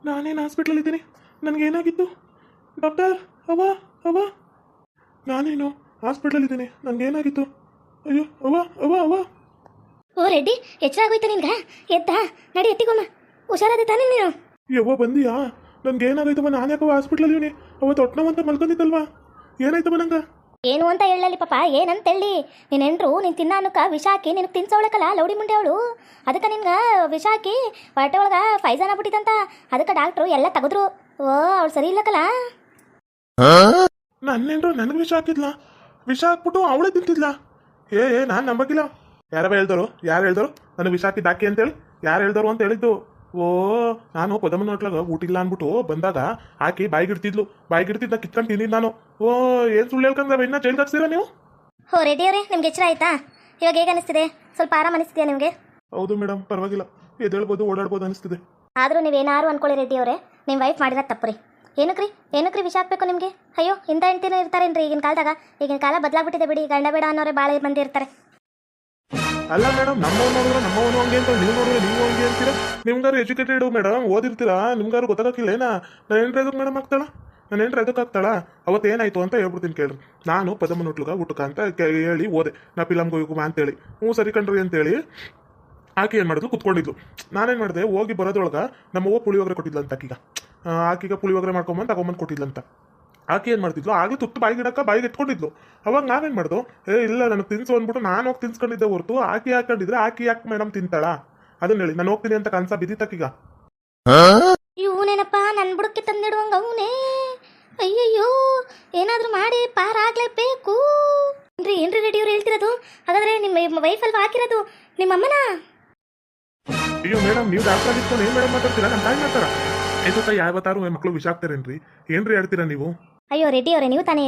ನಾನೇನು ಹಾಸ್ಪಿಟ್ಲಲ್ಲಿದ್ದೀನಿ? ನನಗೇನಾಗಿತ್ತು? ಡಾಕ್ಟರ್, ಅವ್ವ, ಅವ್ವ, ನಾನೇನು ಹಾಸ್ಪಿಟ್ಲಲ್ಲಿದ್ದೀನಿ, ನನಗೇನಾಗಿತ್ತು? ಅಯ್ಯೋ ಅವ್ವ, ಅವ್ವ, ಅವ್ವ. ಓ ರೆಡ್ಡಿ, ಎಚ್ಚರ ಆಗೋಯ್ತು ನಿನ್ಗ? ಎದ್ದ ನಡಿ, ಎತ್ತಿಗೊಮ್ಮ. ಹುಷಾರಾದೆ ತಾನೇ ನೀನು? ಯವ್ವ ಬಂದಿಯಾ? ನನಗೇನಾಗೈತವ? ನಾನು ಯಾಕವ ಹಾಸ್ಪಿಟ್ಲಲ್ಲಿ ಇವನಿ? ಅವತ್ತು ಹೊಟ್ಟೆ ಮಲ್ಕೊಂಡಿದ್ದಲ್ವಾ? ಏನಾಯ್ತವ ನಂಗೆ? ಏನು ಅಂತ ಹೇಳಲಿ ಪಾಪ, ಏನಂತ ಹೇಳಿ? ನೀನು ಹೆಂಡ್ರು ನೀನು ತಿನ್ನ ಅನ್ನಕ್ಕೆ ವಿಷ ಹಾಕಿ ನಿನಗೆ ತಿನ್ಸೋಳಕಲ್ಲ ಲೌಡಿ ಮುಂಡೆ ಅವಳು. ಅದಕ್ಕೆ ನಿನ್ಗೆ ವಿಷ ಹಾಕಿ ಹೊಟ್ಟೆ ಒಳಗೆ ಫೈಜಾನ್ ಆಗ್ಬಿಟ್ಟಿತ್ತಂತ. ಅದಕ್ಕೆ ಡಾಕ್ಟ್ರು ಎಲ್ಲ ತೆಗೆದ್ರು. ಓ ಅವಳು ಸರಿ ಇಲ್ಲಕಲ್ಲ. ನನ್ನೇನ್ರು ನನಗೆ ವಿಷ ಹಾಕಿದ್ಲಾ? ವಿಷ ಹಾಕ್ಬಿಟ್ಟು ಅವಳೇ ತಿಂತಿದ್ಲಾ? ನಾನು ನಂಬಕ್ಕಿಲ್ಲ. ಯಾರವ ಹೇಳ್ದರು? ಯಾರು ಹೇಳ್ದರು ನನಗೆ ವಿಷ ಹಾಕಿದ್ದು ಹಾಕಿ ಅಂತೇಳಿ? ಯಾರು ಹೇಳ್ದರು ಅಂತ ಹೇಳಿದ್ದು? ಓ, ನಾನು ಪದಮನ ಹೋಟ್ಲಾಗ ಊಟ ಇಲ್ಲ ಅಂದ್ಬಿಟ್ಟು ಬಂದಾಗ ಆಕಿ ಬಾಯಿಗಿಡ್ತಿದ್ದ ಕಿತ್ಕೊಂಡು ತಿಂದಿದ್ದು ನಾನು. ಓ, ಏನು ಸುಳ್ಳು ಹೇಳ್ಕೊಂಡ್ರೆ ಇನ್ನ ಜೈಲ್ಗೆ ಹಾಕ್ಸಿರ ನೀವು? ಹೋ ರೆಡ್ಡಿ ಅವರೇ, ನಿಮ್ಗೆ ಎಚ್ಚರ ಆಯ್ತಾ? ಇವಾಗ ಹೇಗೆ ಅನಿಸ್ತಿದೆ? ಸ್ವಲ್ಪ ಆರಾಮ ಅನಿಸ್ತಿದೆಯಾ ನಿಮಗೆ? ಹೌದು ಮೇಡಮ್, ಪರವಾಗಿಲ್ಲ, ಎದ್ದೇಳ್ಬೋದು, ಓಡಾಡ್ಬೋದು ಅನಿಸ್ತಿದೆ. ಆದರೂ ನೀವೇನಾರು ಅನ್ಕೊಳ್ಳಿ ರೆಡ್ಡಿ ಅವರೇ, ನಿಮ್ಮ ವೈಫ್ ಮಾಡಿದ ತಪ್ಪು ರೀ. ಏನಕ್ರಿ ವಿಷ ಹಾಕ್ಬೇಕು ನಿಮಗೆ? ಅಯ್ಯೋ, ಇಂಥ ಹೆಂಡ್ತಿನೂ ಇರ್ತಾರೇನ್ರಿ ಈಗಿನ ಕಾಲದಾಗ? ಈಗಿನ ಕಾಲ ಬದಲಾಗ್ಬಿಟ್ಟಿದೆ ಬಿಡಿ. ಗಂಡ ಬೇಡ ಅನ್ನೋರೆ ಭಾಳ ಮಂದಿ ಇರ್ತಾರೆ. ಅಲ್ಲ ಮೇಡಮ್, ನಮ್ಮವ್ ನೋಡಿದ್ರೆ ನಮ್ಮವನು ಹಂಗೆ ಅಂತ, ನೀವು ನೋಡಿದ್ರೆ ನೀವು ಹಂಗೆ ಅಂತೀರ. ನಿಮ್ಗಾರು ಎಜುಕೇಟೆಡ್ ಮೇಡಮ್, ಓದಿರ್ತೀರಾ, ನಿಮ್ಗಾರು ಗೊತ್ತಾಗಿಲ್ಲ ಏನಾ? ನನ್ನ ಹೆಂಡ್ರೆ ಅದಕ್ಕೆ ಮೇಡಮ್ ಆಗ್ತಾಳ? ನನ್ನ ಹೆಂಡ್ರೆ ಅದಕ್ಕೆ ಆಗ್ತಾಳ? ಅವತ್ತು ಏನಾಯ್ತು ಅಂತ ಹೇಳ್ಬಿಡ್ತೀನಿ ಕೇಳ್ರಿ. ನಾನು ಪದಮನ ಹೋಟ್ಲುಗ ಊಟಕ್ಕೆ ಅಂತ ಹೇಳಿ ಹೋದೆ, ನಾ ಫಿಲಮ್ಗೆ ಹೋಗುವ ಅಂತೇಳಿ. ಸರಿ ಕಣ್ರಿ ಅಂತೇಳಿ ಆಕೆ ಏನು ಮಾಡಿದ್ಲು, ಕುತ್ಕೊಂಡಿದ್ಲು. ನಾನೇನು ಮಾಡಿದೆ, ಹೋಗಿ ಬರೋದ್ರೊಳಗೆ ನಮ್ಮವ್ವ ಪುಳಿಯೋಗರೆ ಕೊಟ್ಟಿದ್ಲಂತ ಆಕಿಗ. ಆಕಿಗ ಪುಳಿಯೋಗರೆ ಮಾಡ್ಕೊಂಬಂದು ತಗೊಂಬಂದು ಕೊಟ್ಟಿದ್ಲಂತ. ಆಕೆ ಏನು ಮಾಡ್ತಿದ್ಲು, ಆಗಲೇ ತುತ್ತು ಬಾಯಿಗೆ ಇಟ್ಕೊಂಡಿದ್ಲು. ಅವಾಗ ನಾವೇನು ಮಾಡ್ದು, ಇಲ್ಲ ನನಗೆ ತಿನ್ಸು ಅಂದ್ಬಿಟ್ಟು ನಾನು ಹೋಗಿ ತಿನ್ಸ್ಕೊಂಡಿದ್ದೆ ಹೊರತು ಆಕಿ ಹಾಕೊಂಡಿದ್ರೆ ಆಕಿ ಯಾಕೆ ಮೇಡಮ್ ತಿಂತಾಳ? ಅದನ್ನ ಹೇಳಿ, ನಾನು ಹೋಗ್ತೀನಿ ಅಂತ ಕನ್ಸ ಬಿದ್ದಿತ್ತಕ್ಕೀಗ. ಇವನೇನಪ್ಪ ನನ್ನ ಬುಡಕ್ಕೆ ತಂದಿಡುವಂಗ ಅವನೇ. ಅಯ್ಯಯ್ಯೋ, ಏನಾದರೂ ಮಾಡಿ ಪಾರಾಗ್ಲೇಬೇಕು. ಏನ್ರಿ ರೆಡಿ ಅವ್ರು ಹೇಳ್ತಿರೋದು? ಹಾಗಾದ್ರೆ ನಿಮ್ಮ ವೈಫ್ ಅಲ್ವಾ ಹಾಕಿರೋದು? ನಿಮ್ಮಮ್ಮನ? ಅಯ್ಯೋ ಮೇಡಮ್, ನೀವು ಡಾಕ್ಟರ್ ಆಗಿತ್ತು ಏನು ಮೇಡಮ್ ಮಾತಾಡ್ತೀರಾ? ನಮ್ಮ ತಾಯಿ ಮಾತಾಡ ಎಷ್ಟೊತ್ತ ಯಾವತ್ತಾರು ಮಕ್ಕಳು ವಿಷ ಆಗ್ತಾರೇನ್ರಿ? ಏನ್ರಿ ಹೇಳ್ತೀರಾ ನೀವು? ಅಯ್ಯೋ ರೆಡ್ಡಿ ಅವರೇ, ನೀವು ತಾನೇ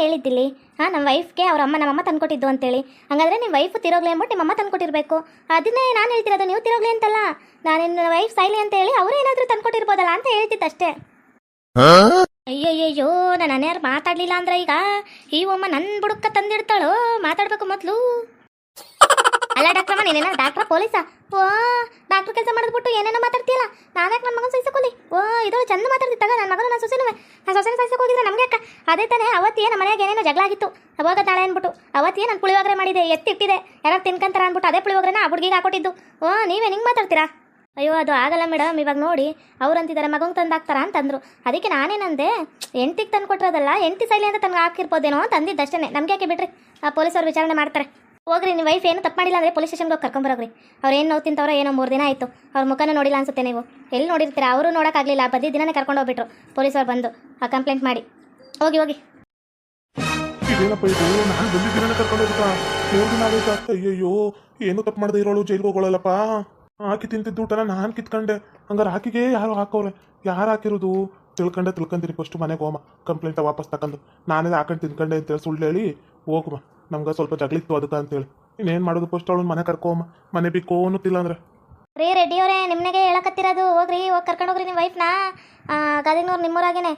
ಹೇಳಿದ್ದಿಲ್ಲಿ. ನಮ್ಮ ವೈಫ್ಗೆ ಅವ್ರ ಅಮ್ಮ ನಮ್ಮಮ್ಮ ತಂದ್ಕೊಟ್ಟಿದ್ದು ಅಂತೇಳಿ. ಹಂಗಾದ್ರೆ ನಿಮ್ಮ ವೈಫ್ ತಿರೋಗ್ಲಿ ಅಂದ್ಬಿಟ್ಟು ನಿಮ್ಮಮ್ಮ ತಂದ್ಕೊಟ್ಟಿರ್ಬೇಕು. ಅದನ್ನೇ ನಾನು ಹೇಳ್ತಿರೋದು, ನೀವು ತಿರೋಗ್ಲಿ ಅಂತಲ್ಲ. ನನ್ನ ವೈಫ್ ಸಾಯ್ಲಿ ಅಂತ ಹೇಳಿ ಅವರು ಏನಾದರೂ ತಂದ್ಕೊಟ್ಟಿರ್ಬೋದಲ್ಲ ಅಂತ ಹೇಳ್ತಿದ್ದಷ್ಟೇ. ಅಯ್ಯಯ್ಯೋ, ನಾನು ಅನ್ಯಾರು ಮಾತಾಡ್ಲಿಲ್ಲ ಅಂದ್ರೆ ಈಗ ಈ ಅಮ್ಮ ನನ್ನ ಬುಡಕ್ಕ ತಂದಿಡ್ತಾಳೋ. ಮಾತಾಡ್ಬೇಕು ಮೊದಲು. ಅಲ್ಲ ಡಾಕ್ಟ್ರಮ್ಮ, ನೀನೇನ ಡಾಕ್ಟ್ರ ಪೊಲೀಸಾ? ಓ, ಡಾಕ್ಟ್ರ್ ಕೆಲಸ ಮಾಡಿದ್ಬಿಟ್ಟು ಏನೇನೋ ಮಾತಾಡ್ತೀಯಲ್ಲ. ನಾನ್ಯಾಕೆ ನನ್ನ ಮಗನ ಸಹಿಸಕೊಳ್ಳಿ? ಓ, ಇದೊಳು ಚಂದ ಮಾತಾಡ್ತಿದ್ದಾಗ ನನ್ನ ಮಗನ ನಾನು ಸೊಸೆನೂ ಸಹಿಸಕ್ಕೆ ಹೋಗಿದ್ರೆ ನಮಗೆ ಅಕ್ಕ. ಅದೇ ತಾನೇ ಅವತ್ತೇ ನಮ್ಮ ಮನೆಯಾಗ ಏನೇನೋ ಜಗಳ ಆಗಿತ್ತು. ಅವಾಗ ನಾಳೆ ಅಂದ್ಬಿಟ್ಟು ಅವತ್ತೇ ನಾನು ಪುಳಿಯೋಗರೆ ಮಾಡಿದೆ, ಎತ್ತಿಟ್ಟಿದೆ. ಯಾರು ತಿನ್ಕಂತಾರ ಅಂದ್ಬಿಟ್ಟು ಅದೇ ಪುಳಿಯೋಗರೆನ ಆ ಹುಡುಗಿಗೆ ಹಾಕೊಟ್ಟಿದ್ದು. ಓ, ನೀವೇ ಹಿಂಗೆ ಮಾತಾಡ್ತೀರಾ? ಅಯ್ಯೋ, ಅದು ಆಗಲ್ಲ ಮೇಡಮ್. ಇವಾಗ ನೋಡಿ, ಅವ್ರು ಅಂತಿದ್ದಾರೆ ಮಗಂಗೆ ತಂದು ಹಾಕ್ತಾರ ಅಂತಂದ್ರು. ಅದಕ್ಕೆ ನಾನೇನಂದೆ, ಎಂಟಿಗೆ ತಂದು ಕೊಟ್ಟಿರೋದಲ್ಲ, ಎಂಟಿ ಸೈಲಿ ಅಂತ ತಂದು ಹಾಕಿರ್ಬೋದೇನೋ ಅಂತ ಅಂದಿದ್ದಷ್ಟೇ. ನಮ್ಗೆ ಯಾಕೆ ಬಿಡ್ರಿ, ಆ ಪೊಲೀಸರು ವಿಚಾರಣೆ ಮಾಡ್ತಾರೆ. ಹೋಗ್ರಿ, ನಿಮ್ಮ ವೈಫ್ ಏನು ತಪ್ಪು ಮಾಡಿಲ್ಲ ಅಂದರೆ ಪೊಲೀಸ್ ಸ್ಟೇಷನ್ಗೆ ಹೋಗಿ ಕರ್ಕೊಂಬರೋಗ್ರಿ. ಅವ್ರು ಏನು ನೋವು ತಿಂತವ್ರೋ ಏನೋ 3 ದಿನ ಆಯಿತು. ಅವ್ರ ಮುಖನೂ ನೋಡಿಲ್ಲ ಅನ್ಸುತ್ತೆ. ನೀವು ಎಲ್ಲಿ ನೋಡಿರ್ತೀರಾ? ಅವರು ನೋಡೋಕ್ಕಾಗಲಿಲ್ಲ, ಬದ್ದಿ ದಿನನೇ ಕರ್ಕೊಂಡು ಹೋಗ್ಬಿಟ್ರು ಪೊಲೀಸರು ಬಂದು. ಕಂಪ್ಲೇಂಟ್ ಮಾಡಿ ಹೋಗಿ. ಇದೇನಪ್ಪ ಇದು? ನಾನು ಬಂದಿದ್ದೀನ ಕರ್ಕೊಂಡು ಹೋಗ್ತಾ 3 ದಿನ ಆಗೈತಾ? ಅಯ್ಯಯ್ಯೋ, ಏನು ತಪ್ಪು ಮಾಡದೆ ಇರೋಳು ಜೈಲ್ಗೆ ಹೋಗೋಳಲ್ಲಪ್ಪ. ಆಕಿ ತಿಂತಿದ್ದು ಊಟನ ನಾನು ಕಿತ್ಕೊಂಡೆ. ಹಂಗಾರೆ ಆಕಿಗೆ ಯಾರು ಹಾಕೋರೆ? ಯಾರು ಹಾಕಿರೋದು? ತಿಳ್ಕೊಂತೀರಿ. ಫಸ್ಟ್ ಮನೆಗೆ ಹೋಮ, ಕಂಪ್ಲೇಂಟ್ ವಾಪಸ್ ತಗೊಂಡು ನಾನೇ ಹಾಕೊಂಡು ತಿನ್ಕೊಂಡೆ ಅಂತೇಳಿ ಸುಳ್ಳು ಹೇಳಿ ಹೋಗುಮ. ನಮ್ಗೆ ಸ್ವಲ್ಪ ಜಗಳಿತ್ತು ಅದಕ್ಕೆ ಅಂತೇಳಿ. ಇನ್ನೇನು ಮಾಡೋದು? ಫಸ್ಟ್ ಅವಳು ಮನೆ ಕರ್ಕೋಮ, ಮನೆ ಬಿಕ್ಕೋ ಅನ್ನುತ್ತಿಲ್ಲ ಅಂದ್ರೆ. ರೀ ರೆಡ್ಡಿ ಅವರೇ, ನಿಮ್ಮನೆಗೆ ಹೇಳಕತ್ತಿರೋದು. ಹೋಗಿ ಕರ್ಕೊಂಡು ಹೋಗ್ರಿ ನಿಮ್ಮ ವೈಫ್ನ. ಗದಗಿನವ್ರು ನಿಮ್ಮೂರಾಗೇನೆ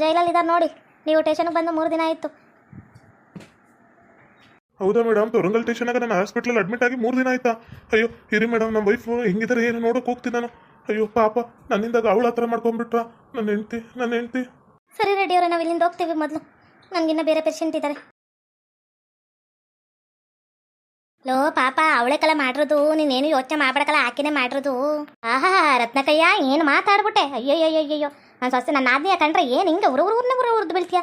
ಜೈಲಲ್ಲಿ ಇದ್ದಾರೆ ನೋಡಿ. ನೀವು ಸ್ಟೇಷನ್ಗೆ ಬಂದು 3 ದಿನ ಆಯಿತು. ಹೌದಾ ಮೇಡಮ್? ತೊರಂಗಲ್ ಸ್ಟೇಷನಾಗ ನಾನು ಹಾಸ್ಪಿಟ್ಲಲ್ಲಿ ಅಡ್ಮಿಟ್ ಆಗಿ 3 ದಿನ ಆಯ್ತಾ? ಅಯ್ಯೋ ಇರಿ ಮೇಡಮ್, ನಮ್ಮ ವೈಫ್ ಹೆಂಗಿದ್ದಾರೆ ಏನು ನೋಡೋಕೆ ಹೋಗ್ತೀನಿ ನಾನು. ಅಯ್ಯೋ ಪಾಪ, ನನ್ನಿಂದಾಗ ಅವಳ ಹತ್ರ ಮಾಡ್ಕೊಂಡ್ಬಿಟ್ರ ನನ್ನ ಹೆಂಡ್ತಿ. ಸರಿ ರೆಡ್ಡಿ ಅವರೇ, ನಾವು ಇಲ್ಲಿಂದ ಹೋಗ್ತೀವಿ. ಮೊದಲು ನನಗಿನ್ನ ಬೇರೆ ಪೇಷಂಟ್ ಇದ್ದಾರೆ. ಲೋ ಪಾಪ, ಅವಳೆಕಲ್ಲ ಮಾಡಿರೋದು. ನೀನೇನು ಯೋಚನೆ ಮಾಡ್ಬೇಡಕಲ್ಲ, ಆಕಿನೇ ಮಾಡಿರೋದು. ಆಹಾ ರತ್ನಕಯ್ಯ, ಏನು ಮಾತಾಡ್ಬಿಟ್ಟೆ? ಅಯ್ಯಯ್ಯಯ್ಯಯ್ಯೋ, ನಾನು ಸೊಸೆ ನನ್ನ ಆದ್ನಿಯ ಕಂಡ್ರೆ ಏನು ಹಿಂಗೆ ಉರಿದು ಬೀಳ್ತೀಯ?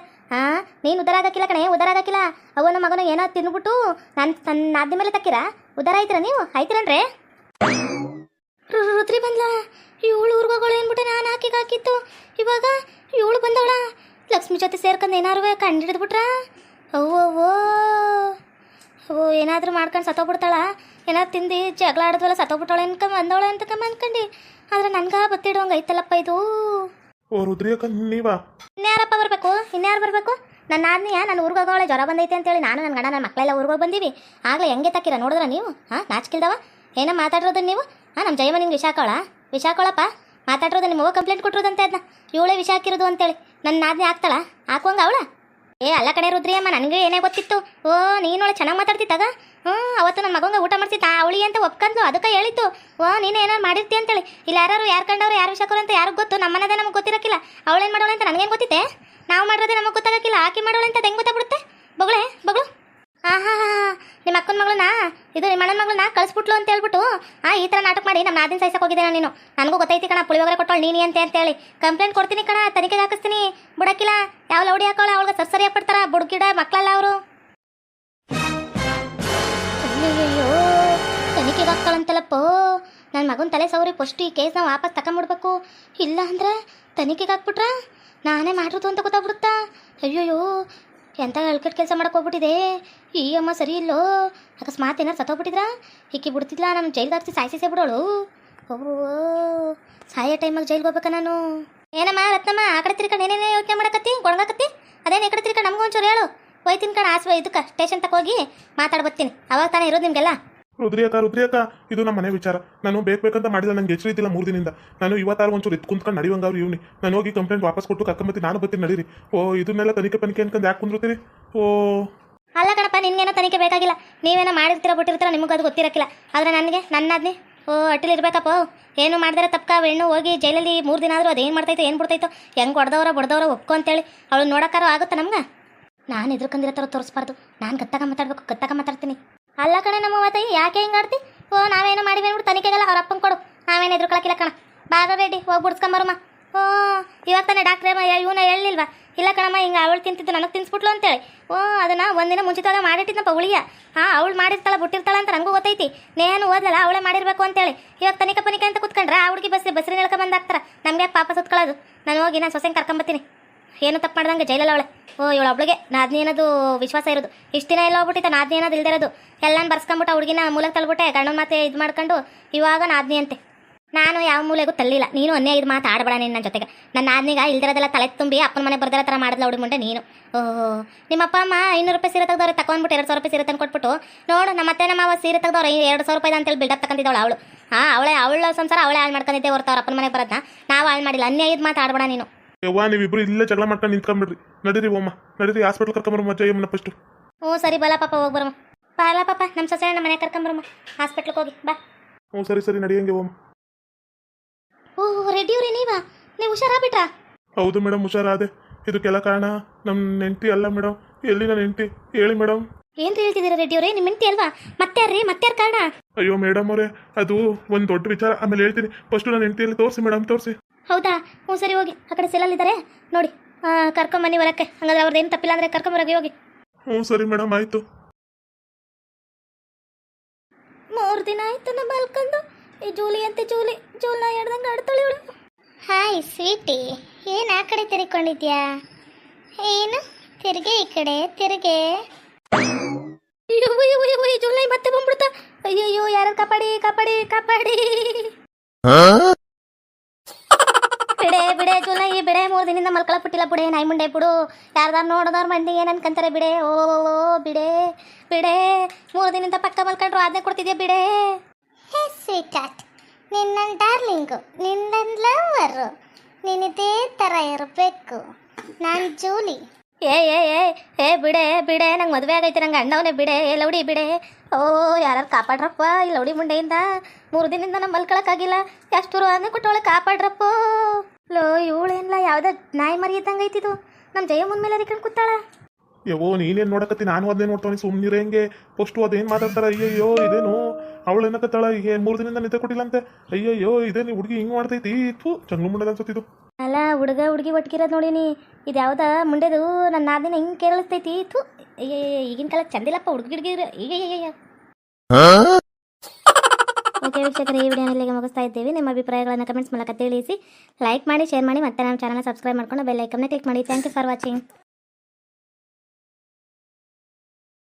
ನೀನು ಉದ್ದಾರ ಆಗಕ್ಕಿಲ್ಲ ಕಣೆ, ಉದ್ದಾರ ಆಗಕ್ಕಿಲ್ಲ. ಅವನ ಮಗನ ಏನೋ ತಿನ್ಬಿಟ್ಟು ನನ್ನ ಆದ್ನಿ ಮೇಲೆ ತಕ್ಕಿರ ಉದ್ದಾರ ಆಯ್ತೀರ ನೀವು? ಆಯ್ತೀರನ್ರಿ? ರುದ್ರಿ ಬಂದ್ಲ. ಇವಳು ಊರ್ಗೋಗಳು ಏನ್ಬಿಟ್ಟೆ ನಾನು ಹಾಕಿತ್ತು. ಇವಾಗ ಇವಳು ಬಂದವಳ ಲಕ್ಷ್ಮಿ ಜೊತೆ ಸೇರ್ಕೊಂಡು ಏನಾರು ಕಂಡಿಡಿದ್ಬಿಟ್ರ? ಅವ್ವೋ, ಏನಾದರೂ ಮಾಡ್ಕೊಂಡು ಸತ್ತೋಗ್ಬಿಡ್ತಾಳ. ಏನಾದ್ರು ತಿಂದು ಜಗಳ ಆಡಿದ್ವಲ್ಲ, ಸತ್ತೋಗ್ಬಿಟ್ಟಾಳೆ ಬಂದವಳ ಅಂತ ಅನ್ಕಂಡು. ಆದ್ರೆ ನನ್ಗೆ ಬತ್ತಿಡುವಂಗೆ ಐತಲ್ಲಪ್ಪ ಇದು. ಇನ್ಯಾರಪ್ಪ ಬರಬೇಕು? ಇನ್ಯಾರು ಬರಬೇಕು? ನನ್ನ ಆದ್ನಿಯ ನಾನು ಊರಿಗೆ ಹೋಗೋಳೆ, ಜ್ವರ ಬಂದೈತೆ ಅಂತೇಳಿ ನಾನು ನನ್ನ ಗಂಡ ನನ್ನ ಮಕ್ಕಳೆಲ್ಲ ಊರಿಗೆ ಹೋಗಿ ಬಂದೀವಿ. ಆಗಲೇ ಹೆಂಗೆ ತಕ್ಕಿರ ನೋಡಿದ್ರ ನೀವು? ನಾಚಿಕಿಲ್ದವ ಏನೋ ಮಾತಾಡಿರೋದು ನೀವು. ನಮ್ಮ ಜಯಮ್ಮ ನಿಮ್ಗೆ ವಿಷ ಹಾಕೋಳಪ್ಪ. ಮಾತಾಡಿರೋದು ನಿಮ್ಮ ಕಂಪ್ಲೇಂಟ್ ಕೊಟ್ಟಿರೋದಂತೆ ಅದನ್ನ. ಇವಳೇ ವಿಷ ಹಾಕಿರೋದು ಅಂತೇಳಿ ನನ್ನ ಆದ್ನಿ ಹಾಕ್ತಾಳ? ಹಾಕುವಂಗ ಅವಳ? ಏ ಅಲ್ಲ ಕಡೆ ರುದ್ರಿ ಅಮ್ಮ, ನನಗೆ ಏನೇ ಗೊತ್ತಿತ್ತು. ಓ ನೀನೊಳೆ ಚೆನ್ನಾಗಿ ಮಾತಾಡ್ತಿತ್ತಾಗ. ಅವತ್ತು ನನ್ನ ಮಗಂಗೆ ಊಟ ಮಾಡ್ತಿತ್ತ ಅವಳಿ ಅಂತ ಒಪ್ಕೊಂಡ್ಲು, ಅದಕ್ಕೆ ಹೇಳಿತ್ತು. ಓ ನೀನು ಏನಾರು ಮಾಡಿರ್ತಿ ಅಂತೇಳಿ. ಇಲ್ಲ ಯಾರು ಕಂಡವ್ರು ಯಾರು ವಿಷಕರು ಅಂತ ಯಾರು ಗೊತ್ತು, ನಮ್ಮನ್ನದೇ ನಮಗೆ ಗೊತ್ತಿರಕ್ಕಿಲ್ಲ. ಅವಳೇನು ಮಾಡೋಳೆ ಅಂತ ನನಗೇನು ಗೊತ್ತಿತ್ತೆ? ನಾವು ಮಾಡೋದೇ ನಮಗೆ ಗೊತ್ತಾಗಕ್ಕಿಲ್ಲ, ಆಕೆ ಮಾಡೋಳೆ ಅಂತ ಹೆಂಗೆ ಗೊತ್ತಾಗ್ಬಿಡುತ್ತೆ? ಬಗಳು ನಿಮ್ಮ ಅಕ್ಕನ ಮಗಳನ್ನ ಇದು ನಿಮ್ಮ ಅಣ್ಣನ ಮಗಳನ್ನ ಕಳಿಸ್ಬಿಟ್ಲು ಅಂತ ಹೇಳ್ಬಿಟ್ಟು ಈ ಥರ ನಾಟಕ ಮಾಡಿ ನಮ್ಮ ನಾದಿನ ಸಾಯಿಸಕ್ಕೆ ಹೋಗಿದ್ದೇನೆ ನೀನು. ನನಗೂ ಗೊತ್ತೈತಿ ಕಣ, ಪುಳಿಯೋಗರೆ ಕೊಟ್ಟಳು ನೀನಿ ಅಂತೇಳಿ. ಕಂಪ್ಲೇಂಟ್ ಕೊಡ್ತೀನಿ ಕಣ, ತನಿಖೆಗೆ ಹಾಕಿಸ್ತೀನಿ. ಬಿಡಕ್ಕಿಲ್ಲ, ಯಾವ ಲೌಡಿ ಹಾಕೋಳ ಅವಳಿಗೆ ಸರಿಸರಿ ಪಡ್ತಾರ ಬುಡ್ಗಿಡ ಮಕ್ಕಳಲ್ಲ ಅವರು. ಅಯ್ಯಯ್ಯೋ ತನಿಖೆಗೆ ಹಾಕ್ತಾಳಂತಲ್ಲಪ್ಪ. ನನ್ನ ಮಗನ ತಲೆ ಸೌರಿ ಫಸ್ಟ್ ಈ ಕೇಸ್ನ ವಾಪಸ್ ತಗೊಂಬಿಡ್ಬೇಕು. ಇಲ್ಲ ಅಂದ್ರೆ ತನಿಖೆಗೆ ಹಾಕ್ಬಿಟ್ರ ನಾನೇ ಮಾಡಿರೋದು ಅಂತ ಗೊತ್ತಾಗ್ಬಿಡುತ್ತಾ? ಅಯ್ಯೋಯ್ಯೋ ಎಂಥ ಅಳ್ಕಟ್ಟು ಕೆಲಸ ಮಾಡಕ್ಕೆ ಹೋಗ್ಬಿಟ್ಟಿದೆ. ಈ ಅಮ್ಮ ಸರಿ ಇಲ್ಲೋ, ಅಕಸ್ಮಾತ್ ಏನಾರು ಸತ್ತೋಗ್ಬಿಟ್ಟಿದ್ರಾ ಹಿಕ್ಕಿ ಬಿಡ್ತಿದ್ಲ, ನಮ್ಮ ಜೈಲ್ಗೆ ಹಾಕ್ಸಿ ಸಾಯಿಸೇ ಬಿಡೋಳು. ಓ ಸಾಯೋ ಟೈಮಾಗ ಜೈಲ್ಗೆ ಹೋಗ್ಬೇಕಾ ನಾನು? ಏನಮ್ಮ ರತ್ನಮ್ಮ ಆ ಕಡೆ ತಿರ್ಕೊಂಡು ಏನೇನೇ ಯೋಚನೆ ಮಾಡಕತ್ತಿ ಗೊಣಗಾಕತ್ತಿ? ಅದೇನು ಈ ಕಡೆ ತಿರ್ಕೊಂಡು ನಮಗೂ ಒಂಚೂರು ಹೇಳು. ಹೋಯ್ತೀನಿ ಕಣ ಆಸ್ವ ಇದಕ್ಕೆ ಸ್ಟೇಷನ್ ತಕ ಹೋಗಿ ಮಾತಾಡ್ಬರ್ತೀನಿ. ಅವಾಗ ತಾನೇ ಇರೋದು ನಿಮಗೆಲ್ಲ. ರುದ್ರಿ ಅಕ್ಕ ಇದು ನಮ್ಮ ಮನೆ ವಿಚಾರ. ನಾನು ಬೇಕಂತ ಮಾಡಿಲ್ಲ, ನಂಗೆ ಹೆಸರು ಇದ್ದಿಲ್ಲ 3 ದಿನದಿಂದ. ನಾನು ಇವತ್ತಾರು ಒಂಚೂರು ಎತ್ತು ಕುಂತ್ಕೊಂಡು ನಡೆಯುವಂಗ ಅವ್ರು ಇವ್ನಿ. ನಾನು ಹೋಗಿ ಕಂಪ್ಲೇಂಟ್ ವಾಪಸ್ ಕೊಟ್ಟು ಕರ್ಕೊಂಬತ್ತೀನಿ, ನಾನು ಬರ್ತೀನಿ ನಡೀರಿ. ಓ ಇದನ್ನೆಲ್ಲ ತನಿಖೆ ಅನ್ಕೊಂಡು ಯಾಕೆ ಕುಂದಿರ್ತೀರಿ? ಓ ಅಲ್ಲ ಕಣಪ್ಪ, ನಿನ್ಗೇನೋ ತನಿಖೆ ಬೇಕಾಗಿಲ್ಲ. ನೀವೇನೋ ಮಾಡಿರ್ತೀರ ಬಿಟ್ಟಿರ್ತೀರ, ನಿಮಗೂ ಅದು ಗೊತ್ತಿರಕ್ಕಿಲ್ಲ. ಆದರೆ ನನಗೆ ನನ್ನಾದ್ನಿ ಅಟ್ಟಿಲಿರ್ಬೇಕಪ್ಪ. ಏನು ಮಾಡಿದ್ರೆ ತಪ್ಪ ಹೆಣ್ಣು ಹೋಗಿ ಜೈಲಲ್ಲಿ 3 ದಿನ ಆದರೂ ಅದೇನು ಮಾಡ್ತೈತೋ ಏನು ಬಿಡ್ತೈತೋ, ಹೆಂಗೆ ಹೊಡೆದವ್ರ ಒಪ್ಕೊ ಅಂತೇಳಿ ಅವಳು ನೋಡೋಕ್ಕಾರೋ ಆಗುತ್ತಾ ನಮ್ಗೆ? ನಾನು ಎದ್ರಕಂದಿರೋ ಥರ ತೋರಿಸ್ಬಾರ್ದು. ನಾನು ಗತ್ತಾಗ ಮಾತಾಡ್ತೀನಿ. ಅಲ್ಲ ಕಣೆ ನಮ್ಮ ಮಾತಾಯಿ ಯಾಕೆ ಹಿಂಗೆ ಆಡ್ತಿ? ಓ ನಾವೇನು ಮಾಡಿವಿ ಅಂದ್ಬಿಟ್ಟು ತನಿಖೆಗೆಲ್ಲ ಅವ್ರ ಅಪ್ಪಂಗೆ ಕೊಡು, ನಾವೇನು ಎದ್ರುಕೊಳಕ್ಕಿಲ್ಲ ಕಣ. ಬಾರ ರೆಡಿ ಹೋಗಿ ಬಿಡ್ಸ್ಕೊಂಬರಮ್ಮ. ಓ ಇವಾಗ ತಾನೇ ಡಾಕ್ಟ್ರೇ ಇವನ ಹೇಳಿಲ್ವಾ? ಇಲ್ಲ ಕಣಮ್ಮ ಹಿಂಗೆ ಅವಳು ತಿಂತಿದ್ದು ನನಗೆ ತಿನ್ಸ್ಬಿಟ್ಲು ಅಂತೇಳಿ. ಓ ಅದನ್ನು ಒಂದಿನ ಮುಂಚಿತವಾಗ ಮಾಡಿಟ್ಟಿದ್ನಪ್ಪ ಉಳಿಯ. ಅವಳು ಮಾಡಿರ್ತಾಳೆ ಬಿಟ್ಟಿರ್ತಾಳೆ ಅಂತ ನನಗೂ ಗೊತ್ತೈತಿ. ನೇನು ಓದಲ್ಲ ಅವಳೇ ಮಾಡಿರಬೇಕು ಅಂತೇಳಿ. ಇವಾಗ ತನಿಖೆ ಅಂತ ಕುತ್ಕೊಂಡ್ರೆ ಆ ಹುಡುಗಿ ಬಸ್ಸಿನ ಹೇಳ್ಕೊಂಬಂದಾಕ್ತಾರೆ. ನಮಗೆ ಪಾಪ ಸುತ್ಕೊಳ್ಳೋದು. ನಾನು ಹೋಗಿ ನಾನು ಸೊಸೆಂಗೆ ಕರ್ಕೊಂಬತ್ತೀನಿ. ಏನು ತಪ್ಪು ಮಾಡ್ದಂಗೆ ಜೈಲಲ್ಲ ಅವಳೆ. ಓ ಇವಳು ಒಬ್ಳಿಗೆ ನಾದ್ನಿ ಅನ್ನೋದು ವಿಶ್ವಾಸ ಇರೋದು. ಇಷ್ಟು ದಿನ ಎಲ್ಲ ಹೋಗ್ಬಿಟ್ಟಿತ್ತು ನಾದ್ನಿ ಅನ್ನೋದು ಇಲ್ದಿರೋದು. ಎಲ್ಲಾನು ಬರ್ಸ್ಕೊಂಬಿಟ್ಟು ಹುಡುಗಿನ ಮೂಲಕ್ಕೆ ತಳ್ಬಿಟ್ಟೆ, ಗಂಡನ ಮಾತೆ ಇದು ಮಾಡ್ಕೊಂಡು ಇವಾಗ ನಾದ್ನಿ ಅಂತೆ. ನಾನು ಯಾವ ಮೂಲೆಗೂ ತಳ್ಳಿಲ್ಲ. ನೀನು ಅನ್ನೇ ಇದು ಮಾತು ಆಡಬೇಡ ನೀನು ನನ್ನ ಜೊತೆಗೆ. ನನ್ನ ನಾದ್ನಿಗ ಇಲ್ದಿರೋದೆಲ್ಲ ತಲೆ ತುಂಬಿ ಅಪ್ಪನ ಮನೆ ಬರ್ದಿರೋ ಥರ ಮಾಡಿದ್ಲ ಹುಡುಗಿ ಮುಂದೆ ನೀನು. ಓಹೋ ನಿಮ್ಮ ಅಪ್ಪ ಅಮ್ಮ 500 ರೂಪಾಯಿ ಸೀರೆ ತೆಗ್ದವ್ರೆ ತಗೊಂಡ್ಬಿಟ್ಟು 2,000 ರೂಪಾಯಿ ಸೀರೆ ತಂದು ಕೊಟ್ಬಿಟ್ಟು ನೋಡು ನಮ್ಮ ಅತ್ತೆ ನಮ್ಮ ಸೀರೆ ತೆಗ್ದವ್ರು 2,000 ರೂಪಾಯಿ ಅಂತೇಳಿ ಬಿಲ್ಡಪ್ ತಗೊಂಡಿದ್ದವಳು ಅವಳು. ಅವಳ ಸಂಸಾರ ಅವಳೇ ಹಾಳು ಮಾಡ್ಕೊಂಡಿದ್ದೆ ಹೊರತು ಅವ್ರ ಅಪ್ಪನ ಮನೆಗೆ ಬರೋದನ್ನ ನಾವು ಹಾಳು ಮಾಡಿಲ್ಲ. ಅನ್ಯಾಯ ಇದು ಮಾತು ಆಡಬೇಡ ನೀನು. ಯವ್ವ ನೀವಿಬ್ರು ಇಲ್ಲೇ ಜಗಳ ಮಾಡ್ಕೊಂಡು ನಿಂತ್ಕೊಂಡ್ಬಿಡ್ರಿ. ನಡೀರಿ ಓಮ್ಮ, ನಡೀರಿ ಹಾಸ್ಪಿಟ್ಲ್ ಕರ್ಕೊಂಬರಮ್ಮ ಜಯಮ್ಮನ ಫಸ್ಟು. ಹ್ಞೂ ಸರಿ ಬಲ ಪಾಪ ಹೋಗಿ ಬರಮ್ಮ. ಬಾಲ ಪಾಪ ನಮ್ಮ ಸೊಸೆ ನಮ್ಮ ಮನೆ ಕರ್ಕೊಂಬರಮ್ಮ, ಹಾಸ್ಪಿಟ್ಲಿಗೆ ಹೋಗಿ ಬಾ. ಹ್ಞೂ ಸರಿ ನಡಿಯಂಗೆ ಓಮ್ಮ. ಓಹ್ ರೆಡ್ಡಿಯವ್ರಿ ನೀವು ಹುಷಾರಾಗ್ಬಿಟ್ರಾ? ಹೌದು ಮೇಡಮ್ ಹುಷಾರಾದೆ. ಇದಕ್ಕೆಲ್ಲ ಕಾರಣ ನಮ್ಮ ಹೆಂಡತಿ ಅಲ್ಲ ಮೇಡಮ್. ಎಲ್ಲಿ ನನ್ನ ಹೆಂಡತಿ ಹೇಳಿ ಮೇಡಮ್? ಏನು ಹೇಳ್ತಿದ್ದೀರಾ ರೆಡ್ಡಿಯವ್ರೆ? ನಿಮ್ಮ ಹೆಂಡತಿ ಅಲ್ವಾ? ಮತ್ತಾರ ಕಾರಣ? ಅಯ್ಯೋ ಮೇಡಮ್ ಅವರೇ, ಅದು ಒಂದು ದೊಡ್ಡ ವಿಚಾರ, ಆಮೇಲೆ ಹೇಳ್ತೀನಿ. ಫಸ್ಟು ನನ್ನ ಹೆಂಡತಿಯಲ್ಲಿ ತೋರಿಸಿ ಮೇಡಮ್, ತೋರಿಸಿ. ಹೌದಾ? ಹ್ಞೂ ಸರಿ ಹೋಗಿ ಆ ಕಡೆ ಸೆಲ್ಲಲ್ಲಿದ್ದಾರೆ ನೋಡಿ, ಕರ್ಕೊಂಬನ್ನಿ ಹೊರಕ್ಕೆ. ಹಂಗಾದ್ರೆ ಅವ್ರದ್ದು ತಪ್ಪಿಲ್ಲ ಅಂದರೆ ಕರ್ಕೊಂಬರೋಗಿ ಹೋಗಿ. ಹ್ಞೂ ಸರಿ ಮೇಡಮ್ ಆಯಿತು. 3 ದಿನ ಆಯ್ತು ನಮ್ಮ ಮಲ್ಕೊಂಡು. ಈ ಜೂಲಿ ಜೂಲ್ನ ಹಿಡ್ದಂಗೆ ಆಡ್ತಾಳೆ ಇವಳು. ಹಾಯ್ ಸ್ವೀಟಿ, ಏನು ಆ ಕಡೆ ತಿರ್ಕೊಂಡಿದ್ಯಾ? ಏನು ತಿರುಗೆ ಈ ಕಡೆ ತಿರುಗೆ. ಜೂಲೈ ಮತ್ತೆ ಬಂದ್ಬಿಡ್ತಾ. ಅಯ್ಯಯ್ಯೋ ಯಾರು ಕಾಪಾಡಿ. ಬಿಡೆ ಜೂಲೈ ಬಿಡೆ. 3 ದಿನದಿಂದ ಮಲ್ಕೊಳ ಪುಟ್ಟಿಲ್ಲ ಬಿಡೆ. ನಾಯಿ ಮುಂಡೆ ಬಿಡು. ಯಾರ್ದಾರು ನೋಡೋದವ್ರ ಮಂದಿ ಏನು ಅನ್ಕಂತಾರೆ ಬಿಡೆ. ಓ ಬಿಡೆ 3 ದಿನದಿಂದ ಪಕ್ಕ ಮಲ್ಕೊಂಡ್ರು ಅದನ್ನೇ ಕೊಡ್ತಿದ್ಯಾ ಬಿಡೆ. ಹೇ ಸ್ವೀಟ್ ಹಾರ್ಟ್, ನಿನ್ನ ಡಾರ್ಲಿಂಗು, ನಿನ್ನ ಲವರು, ನಿನ್ನದೇ ಥರ ಇರಬೇಕು. ನಾನು ಜೂಲಿ. ಏ ಬಿಡೆ ನಂಗೆ ಮದುವೆ ಆಗೈತೆ, ನಂಗೆ ಅಣ್ಣವನೇ ಬಿಡೆ. ಲೌಡಿ ಬಿಡೆ. ಓ ಯಾರು ಕಾಪಾಡ್ರಪ್ಪ ಈ ಲೌಡಿ ಮುಂಡೆಯಿಂದ. 3 ದಿನದಿಂದ ನಮ್ಮ ಮಲ್ಕೊಳಕ್ಕಾಗಿಲ್ಲ. ಎಷ್ಟು ಅದನ್ನೇ ಕೊಟ್ಟವಳೆ ಕಾಪಾಡ್ರಪ್ಪ. ಲೋ ಇವಳೇನಿಲ್ಲ ಯಾವುದೋ ನಾಯಿ ಮರಿ ಇದ್ದಂಗೆ ಐತಿದು. ನಮ್ಮ ಜಯ ಮುಂದ ಮೇಲೆ ಅದಕ್ಕೆ ಕೂತಾಳ. ಯವೋ ನೀನೇನು ನೋಡಕತ್ತಿ, ನಾನು ಅದನ್ನೇ ನೋಡ್ತಾನೆ ಸುಮ್ಮನಿರ. ಹೆಂಗೆ ಫಸ್ಟು ಅದೇನು ಮಾತಾಡ್ತಾರ? ಅಯ್ಯಯ್ಯೋ ಇದೇನು ಅವಳು ಏನಕತ್ತಾಳ? ಈಗ 3 ದಿನದಿಂದ ನಿದ್ದೆ ಕೊಟ್ಟಿಲ್ಲಂತೆ. ಅಯ್ಯಯ್ಯೋ ಇದೇನು ಹುಡುಗಿ ಹಿಂಗೆ ಮಾಡ್ತೈತಿ? ಇತ್ತು ಚಂಗ್ಲು ಮುಂಡದ ಅನ್ಸುತ್ತಿದ್ದು. ಅಲ್ಲ ಹುಡುಗಿ ಒಟ್ಟಿಗಿರೋದು ನೋಡಿನಿ. ಇದು ಯಾವ್ದ ಮುಂಡೆದು ನನ್ನ ನಾದಿನ ಹಿಂಗೆ ಕೇಳಿಸ್ತೈತಿ. ಇತ್ತು ಈಗಿನ ಕಾಲಕ್ಕೆ ಚಂದಿಲ್ಲಪ್ಪ ಹುಡುಗಿರ್ಗಿರ. ಈಗ ಓಕೆ ವೀಕ್ಷಕರೇ, ಈ ವಿಡಿಯೋನ ಇಲ್ಲಿಗೆ ಮುಗಿಸ್ತಾ ಇದ್ದೀವಿ. ನಿಮ್ಮ ಅಭಿಪ್ರಾಯಗಳನ್ನು ಕಮೆಂಟ್ಸ್ ಮೂಲಕ ತಿಳಿಸಿ, ಲೈಕ್ ಮಾಡಿ, ಶೇರ್ ಮಾಡಿ, ಮತ್ತೆ ನಮ್ಮ ಚಾನಲ್ನ ಸಬ್ಸ್ಕ್ರೈಬ್ ಮಾಡ್ಕೊಂಡು ಬೆಲ್ ಐಕನ್ನ ಕ್ಲಿಕ್ ಮಾಡಿ. Thank you for watching.